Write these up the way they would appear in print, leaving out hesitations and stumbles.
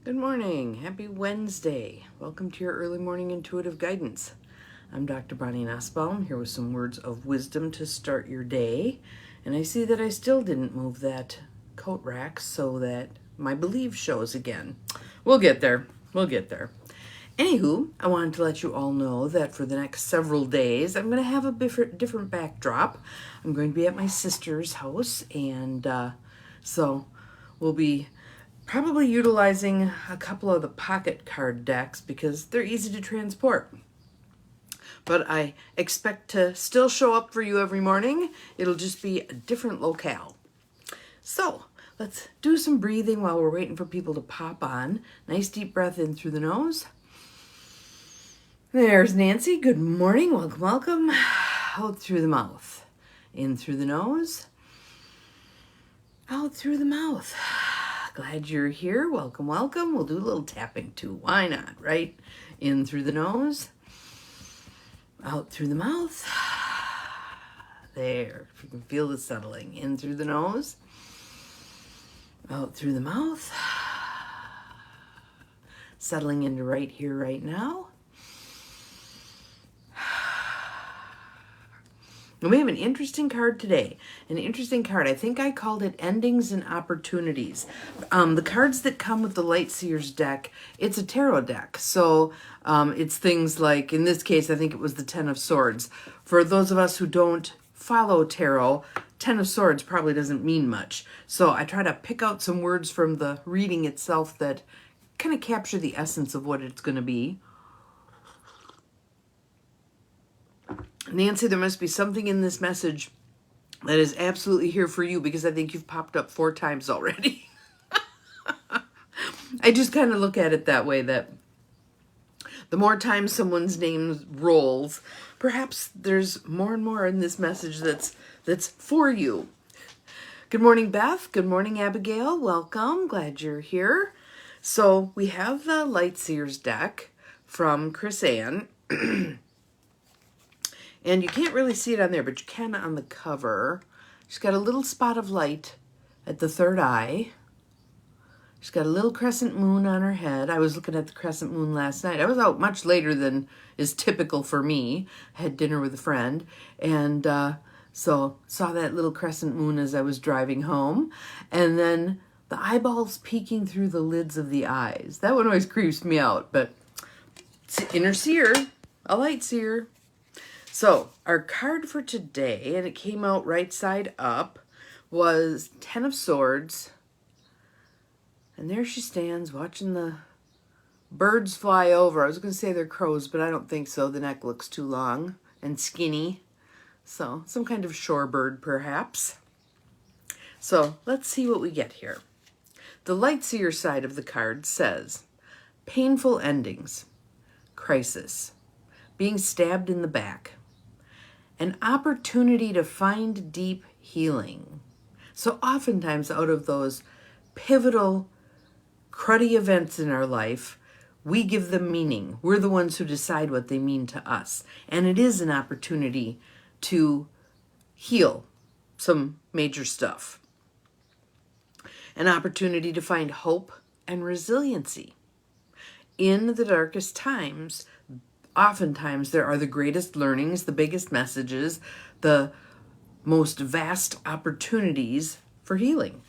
Good morning. Happy Wednesday. Welcome to your early morning intuitive guidance. I'm Dr. Bonnie Nussbaum here with some words of wisdom to start your day. And I see that I still didn't move that coat rack so that my believe shows again. We'll get there. Anywho, I wanted to let you all know that for the next several days, I'm going to have a different backdrop. I'm going to be at my sister's house, and so we'll be probably utilizing a couple of the pocket card decks because they're easy to transport. But I expect to still show up for you every morning. It'll just be a different locale. So let's do some breathing while we're waiting for people to pop on. Nice deep breath in through the nose. There's Nancy. Good morning. Welcome. Out through the mouth. In through the nose. Out through the mouth. Glad you're here. Welcome. We'll do a little tapping too. Why not, right? In through the nose. Out through the mouth. There. If you can feel the settling. In through the nose. Out through the mouth. Settling into right here, right now. And we have an interesting card today. An interesting card. I think I called it Endings and Opportunities. The cards that come with the Light Seers deck, it's a tarot deck. So it's things like, in this case, I think it was the Ten of Swords. For those of us who don't follow tarot, Ten of Swords probably doesn't mean much. So I try to pick out some words from the reading itself that kind of capture the essence of what it's going to be. Nancy, there must be something in this message that is absolutely here for you because I think you've popped up 4 times already. I just kind of look at it that way, that the more times someone's name rolls, perhaps there's more and more in this message that's for you. Good morning, Beth. Good morning, Abigail. Welcome. Glad you're here. So we have the Light Seers deck from Chris Ann. And you can't really see it on there, but you can on the cover. She's got a little spot of light at the third eye. She's got a little crescent moon on her head. I was looking at the crescent moon last night. I was out much later than is typical for me. I had dinner with a friend. And so saw that little crescent moon as I was driving home. And then the eyeballs peeking through the lids of the eyes. That one always creeps me out. But it's inner seer, a light seer. So our card for today, and it came out right side up, was Ten of Swords. And there she stands watching the birds fly over. I was going to say they're crows, but I don't think so. The neck looks too long and skinny. So some kind of shorebird, perhaps. So let's see what we get here. The Light Seer side of the card says, painful endings, crisis, being stabbed in the back, an opportunity to find deep healing. So oftentimes out of those pivotal, cruddy events in our life, we give them meaning. We're the ones who decide what they mean to us. And it is an opportunity to heal some major stuff. An opportunity to find hope and resiliency. In the darkest times, oftentimes there are the greatest learnings, the biggest messages, the most vast opportunities for healing.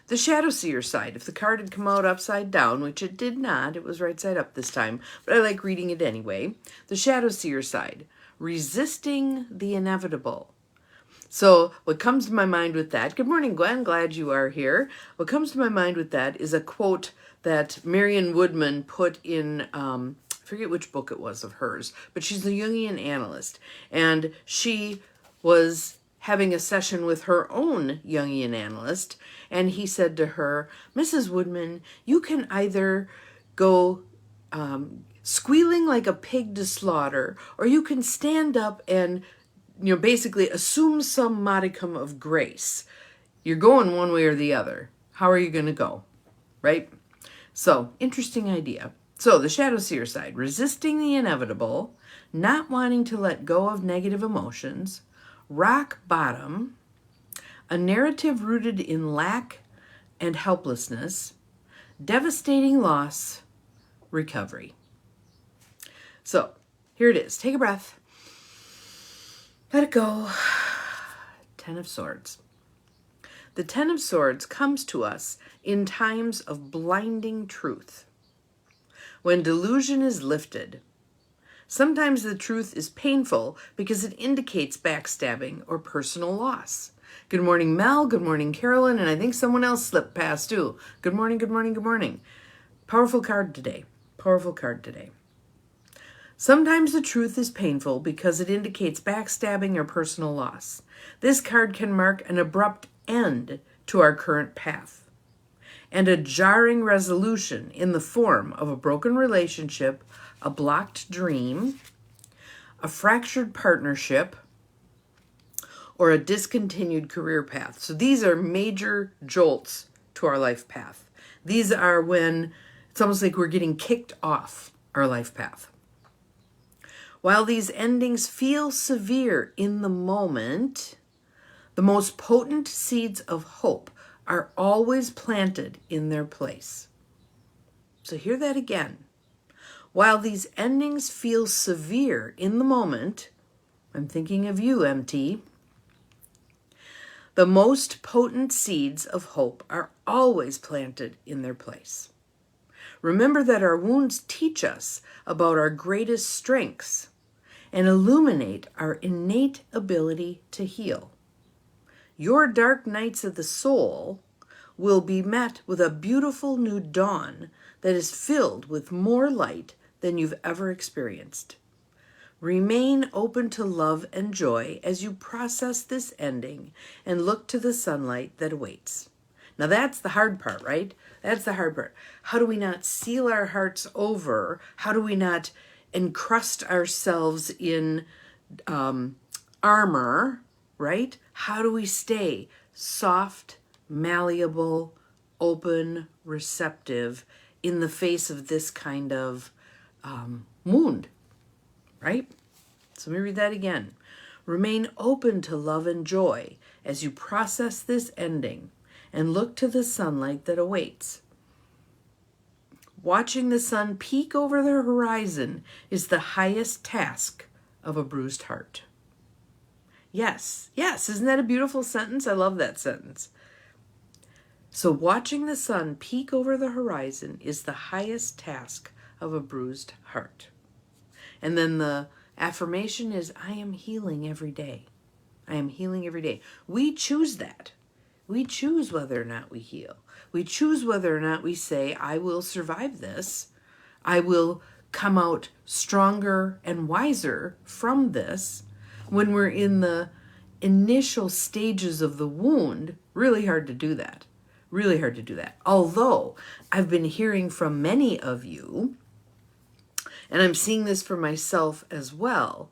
The Shadow Seer side, if the card had come out upside down, which it did not, it was right side up this time, but I like reading it anyway. The Shadow Seer side, resisting the inevitable. So what comes to my mind with that, good morning, Gwen, glad you are here. What comes to my mind with that is a quote that Marion Woodman put in, I forget which book it was of hers, but she's a Jungian analyst, and she was having a session with her own Jungian analyst, and he said to her, Mrs. Woodman, you can either go squealing like a pig to slaughter, or you can stand up and basically assume some modicum of grace. You're going one way or the other. How are you going to go? Right? So, interesting idea. So, the Shadow Seer side, resisting the inevitable, not wanting to let go of negative emotions, rock bottom, a narrative rooted in lack and helplessness, devastating loss, recovery. So here it is. Take a breath. Let it go. Ten of Swords. The Ten of Swords comes to us in times of blinding truth, when delusion is lifted. Sometimes the truth is painful because it indicates backstabbing or personal loss. Good morning, Mel. Good morning, Carolyn. And I think someone else slipped past too. Good morning, good morning, good morning. Powerful card today. Powerful card today. Sometimes the truth is painful because it indicates backstabbing or personal loss. This card can mark an abrupt end to our current path and a jarring resolution in the form of a broken relationship, a blocked dream, a fractured partnership, or a discontinued career path. So these are major jolts to our life path. These are when it's almost like we're getting kicked off our life path. While these endings feel severe in the moment, the most potent seeds of hope are always planted in their place. So hear that again. While these endings feel severe in the moment, I'm thinking of you, MT, the most potent seeds of hope are always planted in their place. Remember that our wounds teach us about our greatest strengths and illuminate our innate ability to heal. Your dark nights of the soul will be met with a beautiful new dawn that is filled with more light than you've ever experienced. Remain open to love and joy as you process this ending and look to the sunlight that awaits. Now that's the hard part, right? That's the hard part. How do we not seal our hearts over? How do we not encrust ourselves in armor, right? How do we stay soft, malleable, open, receptive in the face of this kind of wound, right? So let me read that again. Remain open to love and joy as you process this ending and look to the sunlight that awaits. Watching the sun peek over the horizon is the highest task of a bruised heart. Yes, isn't that a beautiful sentence? I love that sentence. So watching the sun peek over the horizon is the highest task of a bruised heart. And then the affirmation is, I am healing every day. I am healing every day. We choose that. We choose whether or not we heal. We choose whether or not we say, I will survive this. I will come out stronger and wiser from this. When we're in the initial stages of the wound, really hard to do that. Really hard to do that. Although I've been hearing from many of you, and I'm seeing this for myself as well,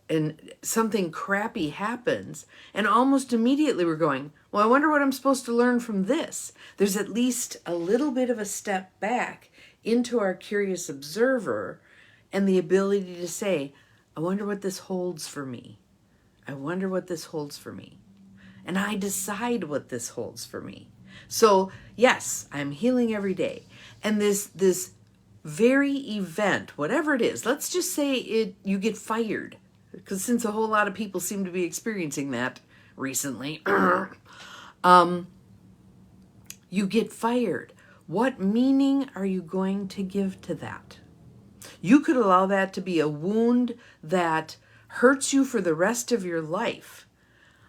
and something crappy happens, and almost immediately we're going, well, I wonder what I'm supposed to learn from this. There's at least a little bit of a step back into our curious observer and the ability to say, I wonder what this holds for me. I wonder what this holds for me. And I decide what this holds for me. So yes, I'm healing every day. And this very event, whatever it is, let's just say you get fired, because since a whole lot of people seem to be experiencing that recently, you get fired. What meaning are you going to give to that? You could allow that to be a wound that hurts you for the rest of your life.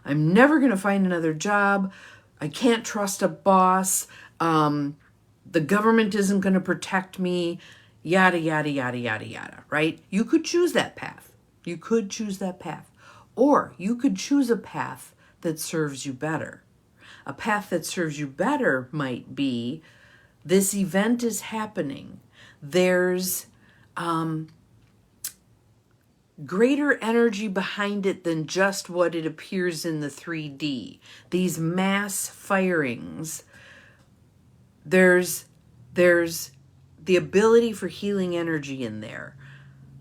I'm never going to find another job. I can't trust a boss. The government isn't going to protect me. Yada, yada, yada, yada, yada, right? You could choose that path. You could choose that path. Or you could choose a path that serves you better. A path that serves you better might be, this event is happening. There's greater energy behind it than just what it appears in the 3D. These mass firings, there's the ability for healing energy in there.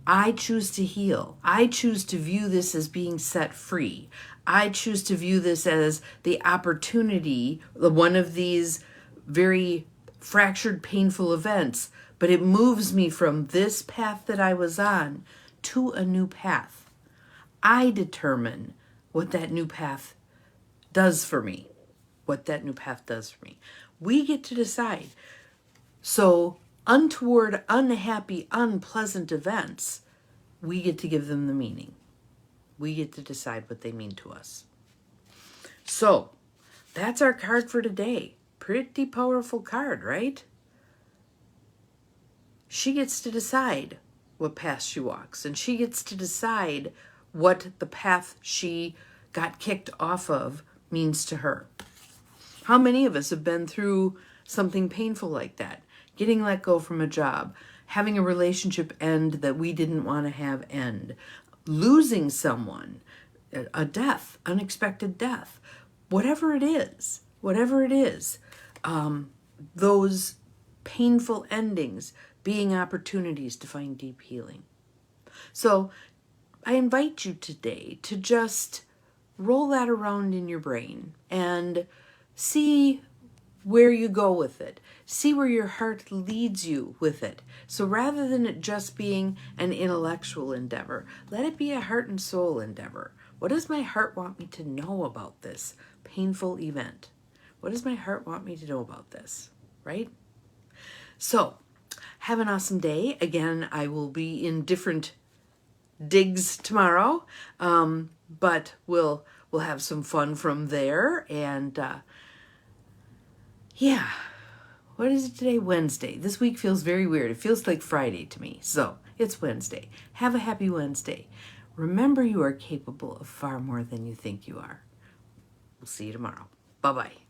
I choose to heal. I choose to view this as being set free. I choose to view this as the opportunity, one of these very fractured, painful events, but it moves me from this path that I was on to a new path. I determine what that new path does for me. What that new path does for me. We get to decide. So untoward, unhappy, unpleasant events, we get to give them the meaning. We get to decide what they mean to us. So that's our card for today. Pretty powerful card, right? She gets to decide what path she walks, and she gets to decide what the path she got kicked off of means to her. How many of us have been through something painful like that? Getting let go from a job, having a relationship end that we didn't want to have end, losing someone, a death, unexpected death, whatever it is, those painful endings being opportunities to find deep healing. So I invite you today to just roll that around in your brain and see where you go with it. See where your heart leads you with it. So rather than it just being an intellectual endeavor, let it be a heart and soul endeavor. What does my heart want me to know about this painful event? What does my heart want me to know about this, right? So have an awesome day. Again, I will be in different digs tomorrow, but we'll have some fun from there. And yeah, what is it today? Wednesday. This week feels very weird. It feels like Friday to me. So it's Wednesday. Have a happy Wednesday. Remember, you are capable of far more than you think you are. We'll see you tomorrow. Bye-bye.